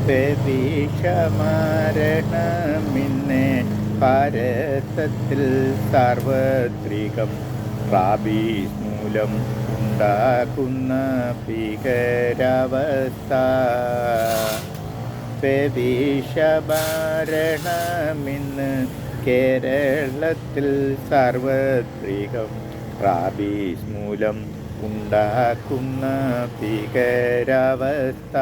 പേവിഷമരണമിന്ന് ഭാരതത്തിൽ സാർവത്രികം. റാബീസ് മൂലം ഉണ്ടാകുന്ന ഭീകരാവസ്ഥ. പേവിഷമരണമിന്ന് കേരളത്തിൽ സാർവത്രികം. റാബീസ് മൂലം ഉണ്ടാക്കുന്ന ഭീകരാവസ്ഥ.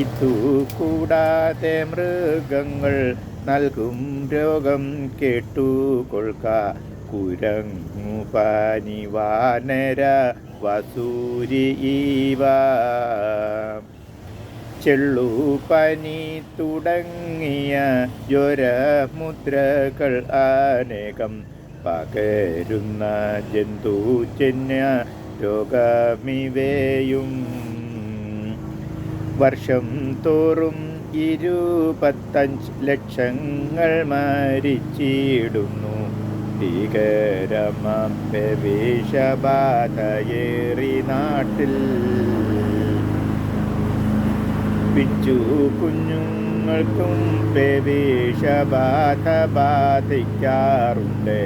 ഇതുകൂടാതെ മൃഗങ്ങൾ നൽകും രോഗം കേട്ടുകൊള്ളുക. കുരങ്ങു, പനി, വാനര, വസൂരി ഇവ. ചെള്ളുപനി തുടങ്ങിയ ജ്വരമുദ്രകൾ അനേകം പകരുന്ന ജന്തുജന്യ രോഗമിവയും. വർഷം തോറും 25 ലക്ഷങ്ങൾ മരിച്ചിടുന്നു. ഭീകരമാം പേവിഷബാധയേറി നാട്ടിൽ. പിഞ്ചു കുഞ്ഞുങ്ങൾക്കും പേവിഷബാധ ബാധിക്കാറുണ്ട്.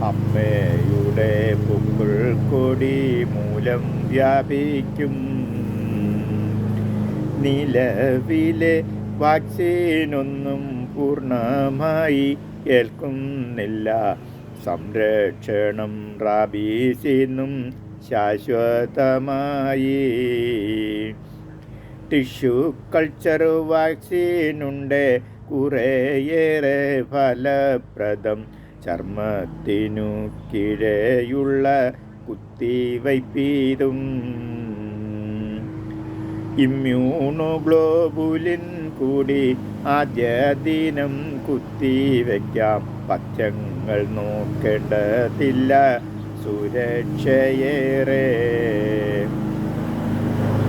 അമ്മയുടെ പൊക്കിൾ കൊടി മൂലം വ്യാപിക്കും. നിലവിലെ വാക്സിനൊന്നും പൂർണ്ണമായി ഏൽക്കുന്നില്ല. സംരക്ഷണം റാബീസിനും ശാശ്വതമായി. ടിഷ്യൂ കൾച്ചർ വാക്സിനുണ്ട് കുറേയേറെ ഫലപ്രദം. ചർമ്മത്തിനു കീഴെയുള്ള കുത്തിവയ്പ്പിതും. ഇമ്മ്യൂണോഗ്ലോബുലിൻ കൂടി ആദ്യ ദിനം കുത്തിവയ്ക്കാം. പഥ്യങ്ങൾ നോക്കേണ്ടതില്ല, സുരക്ഷയേറെ.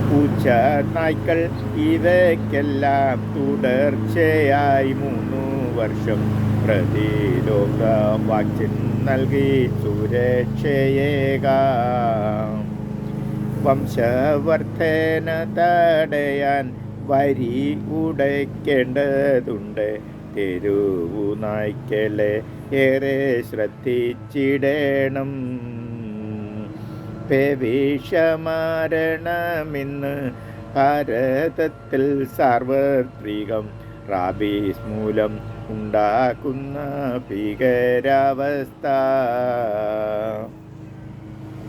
പൂച്ച, നായ്ക്കൾ ഇവയ്ക്കെല്ലാം തുടർച്ചയായി 3 വർഷം പ്രതിരോധ വാക്സിൻ നൽകി സുരക്ഷയേകാം. വംശവർദ്ധന തടയാൻ വരി ഉടയ്ക്കേണ്ടതുണ്ട്. തെരുവു നായ്ക്കളെ ഏറെ ശ്രദ്ധിച്ചിടണം. പേവിഷമരണമിന്ന് ഭാരതത്തിൽ സാർവത്രികം. റാബീസ് മൂലം ഉണ്ടാക്കുന്ന ഭീകരാവസ്ഥ.